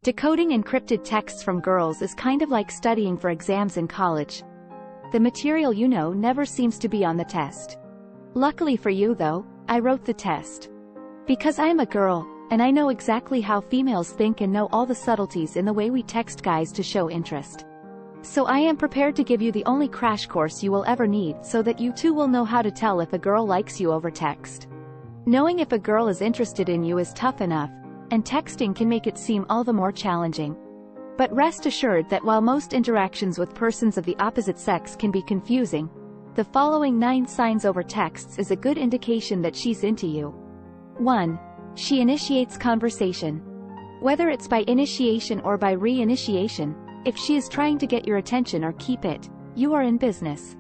Decoding encrypted texts from girls is kind of like studying for exams in college. The material you know never seems to be on the test. Luckily for you though, I wrote the test. Because I am a girl, and I know exactly how females think and know all the subtleties in the way we text guys to show interest. So I am prepared to give you the only crash course you will ever need so that you too will know how to tell if a girl likes you over text. Knowing if a girl is interested in you is tough enough, and texting can make it seem all the more challenging. But rest assured that while most interactions with persons of the opposite sex can be confusing, the following 9 signs over texts is a good indication that she's into you. 1. She initiates conversation. Whether it's by initiation or by reinitiation, if she is trying to get your attention or keep it, you are in business.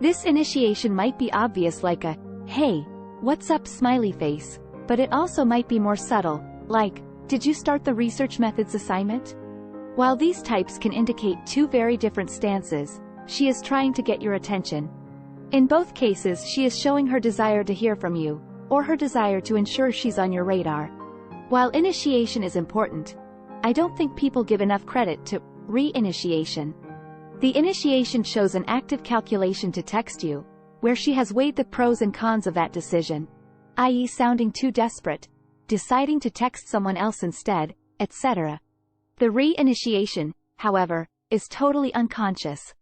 This initiation might be obvious like a, "Hey, what's up?" smiley face, but it also might be more subtle, like, "Did you start the research methods assignment?" While these types can indicate 2 very different stances, she is trying to get your attention. In both cases she is showing her desire to hear from you, or her desire to ensure she's on your radar. While initiation is important, I don't think people give enough credit to reinitiation. The initiation shows an active calculation to text you, where she has weighed the pros and cons of that decision, i.e. sounding too desperate, deciding to text someone else instead, etc. The reinitiation, however, is totally unconscious.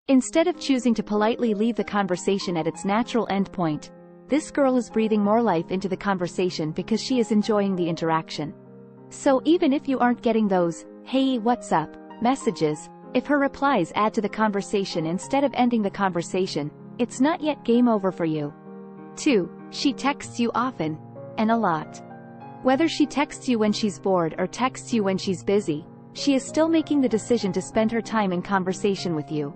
Instead of choosing to politely leave the conversation at its natural endpoint, this girl is breathing more life into the conversation because she is enjoying the interaction. So even if you aren't getting those, "Hey, what's up?" messages, if her replies add to the conversation instead of ending the conversation, it's not yet game over for you. 2. She texts you often. And a lot. Whether she texts you when she's bored or texts you when she's busy, she is still making the decision to spend her time in conversation with you.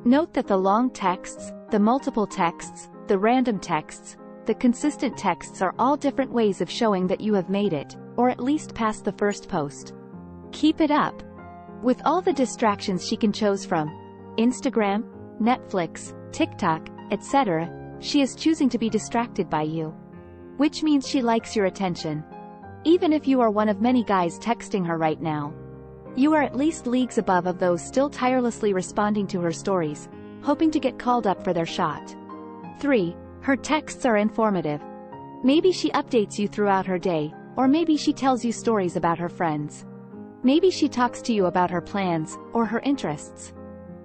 Note that the long texts, the multiple texts, the random texts, the consistent texts are all different ways of showing that you have made it, or at least passed the first post. Keep it up. With all the distractions she can choose from, Instagram, Netflix, TikTok, etc., she is choosing to be distracted by you. Which means she likes your attention. Even if you are one of many guys texting her right now, you are at least leagues above of those still tirelessly responding to her stories, hoping to get called up for their shot. 3. Her texts are informative. Maybe she updates you throughout her day, or maybe she tells you stories about her friends. Maybe she talks to you about her plans, or her interests.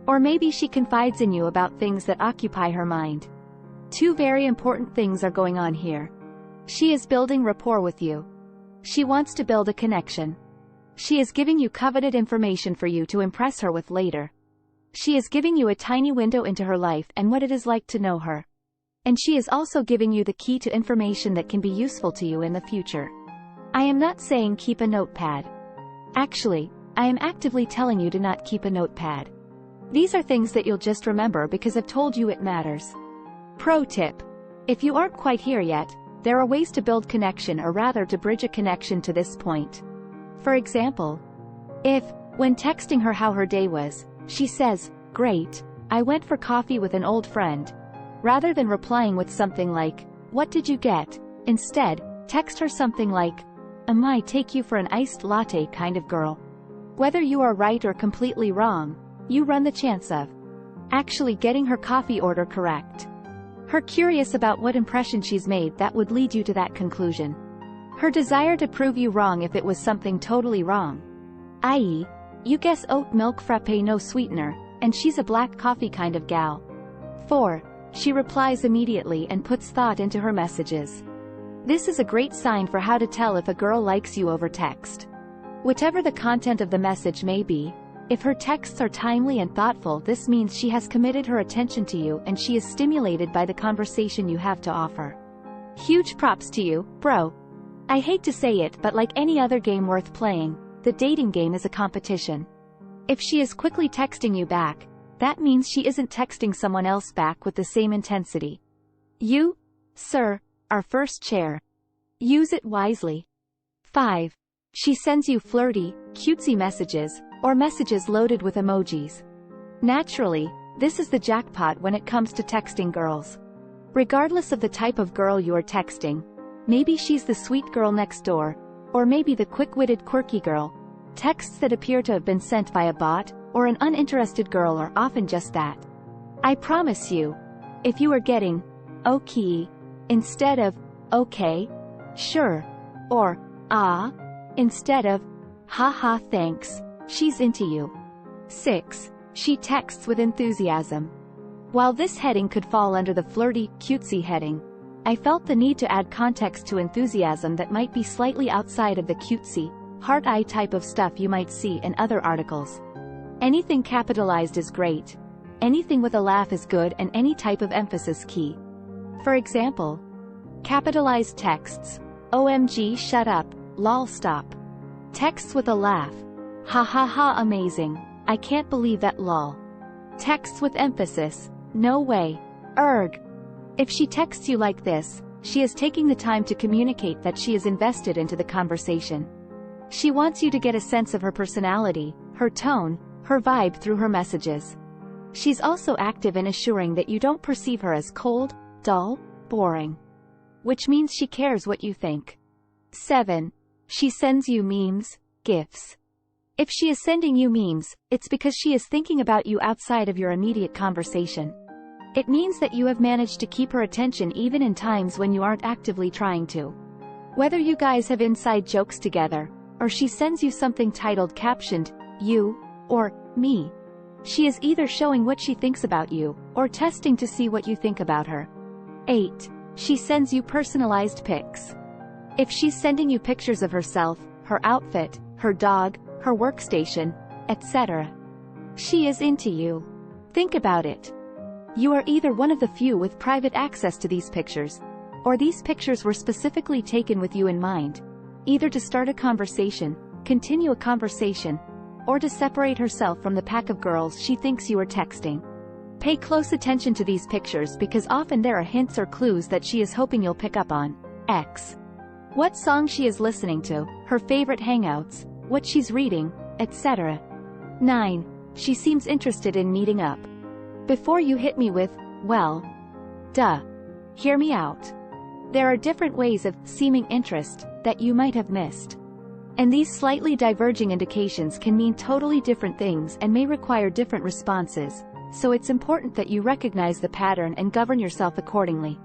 Or maybe she confides in you about things that occupy her mind. 2 very important things are going on here. She is building rapport with you. She wants to build a connection. She is giving you coveted information for you to impress her with later. She is giving you a tiny window into her life and what it is like to know her. And she is also giving you the key to information that can be useful to you in the future. I am not saying keep a notepad. Actually, I am actively telling you to not keep a notepad. These are things that you'll just remember because I've told you it matters. Pro tip. If you aren't quite here yet, there are ways to build connection or rather to bridge a connection to this point. For example, if, when texting her how her day was, she says, "Great, I went for coffee with an old friend," rather than replying with something like, "What did you get?" Instead, text her something like, "I might take you for an iced latte kind of girl." Whether you are right or completely wrong, you run the chance of actually getting her coffee order correct. Her curious about what impression she's made that would lead you to that conclusion. Her desire to prove you wrong if it was something totally wrong. I.e., you guess oat milk frappe no sweetener, and she's a black coffee kind of gal. 4. She replies immediately and puts thought into her messages. This is a great sign for how to tell if a girl likes you over text. Whatever the content of the message may be, if her texts are timely and thoughtful, this means she has committed her attention to you and she is stimulated by the conversation you have to offer. Huge props to you, bro. I hate to say it, but like any other game worth playing, the dating game is a competition. If she is quickly texting you back, that means she isn't texting someone else back with the same intensity. You, sir, are first chair. Use it wisely. 5. She sends you flirty, cutesy messages, or messages loaded with emojis. Naturally, this is the jackpot when it comes to texting girls. Regardless of the type of girl you are texting, maybe she's the sweet girl next door, or maybe the quick-witted quirky girl, Texts that appear to have been sent by a bot, or an uninterested girl are often just that. I promise you. If you are getting, okay, instead of, okay, sure, or, ah, instead of, haha thanks, she's into you. 6. She texts with enthusiasm. While this heading could fall under the flirty, cutesy heading, I felt the need to add context to enthusiasm that might be slightly outside of the cutesy, heart-eye type of stuff you might see in other articles. Anything capitalized is great. Anything with a laugh is good, and any type of emphasis key. For example, capitalized texts, OMG shut up, lol stop. Texts with a laugh, ha ha ha amazing, I can't believe that lol. Texts with emphasis, no way, erg. If she texts you like this, she is taking the time to communicate that she is invested into the conversation. She wants you to get a sense of her personality, her tone, her vibe through her messages. She's also active in assuring that you don't perceive her as cold, dull, boring. Which means she cares what you think. 7. She sends you memes, GIFs. If she is sending you memes, it's because she is thinking about you outside of your immediate conversation. It means that you have managed to keep her attention even in times when you aren't actively trying to. Whether you guys have inside jokes together, or she sends you something titled captioned, you, or, me. She is either showing what she thinks about you, or testing to see what you think about her. 8. She sends you personalized pics. If she's sending you pictures of herself, her outfit, her dog, her workstation, etc., she is into you. Think about it. You are either one of the few with private access to these pictures, or these pictures were specifically taken with you in mind, either to start a conversation, continue a conversation, or to separate herself from the pack of girls she thinks you are texting. Pay close attention to these pictures because often there are hints or clues that she is hoping you'll pick up on. X. What song she is listening to, her favorite hangouts, what she's reading, etc. 9. She seems interested in meeting up. Before you hit me with, well, duh. Hear me out. There are different ways of seeming interest that you might have missed. And these slightly diverging indications can mean totally different things and may require different responses, so it's important that you recognize the pattern and govern yourself accordingly.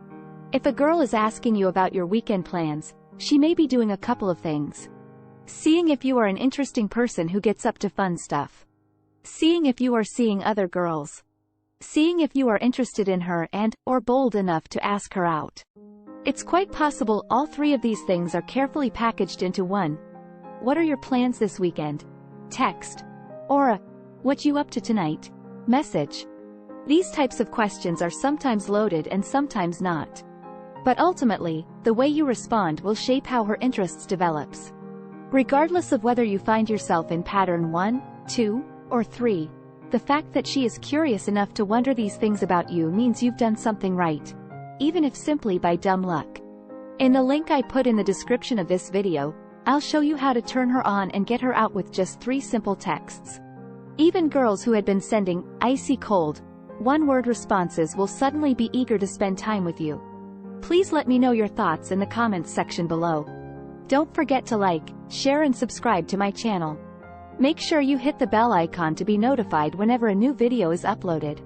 If a girl is asking you about your weekend plans, she may be doing a couple of things. Seeing if you are an interesting person who gets up to fun stuff. Seeing if you are seeing other girls. Seeing if you are interested in her and, or bold enough to ask her out. It's quite possible all three of these things are carefully packaged into one. What are your plans this weekend? Text. Or a, what you up to tonight? Message. These types of questions are sometimes loaded and sometimes not. But ultimately, the way you respond will shape how her interests develops. Regardless of whether you find yourself in pattern 1, 2, or 3, the fact that she is curious enough to wonder these things about you means you've done something right, even if simply by dumb luck. In the link I put in the description of this video, I'll show you how to turn her on and get her out with just 3 simple texts. Even girls who had been sending icy cold, one-word responses will suddenly be eager to spend time with you. Please let me know your thoughts in the comments section below. Don't forget to like, share and subscribe to my channel. Make sure you hit the bell icon to be notified whenever a new video is uploaded.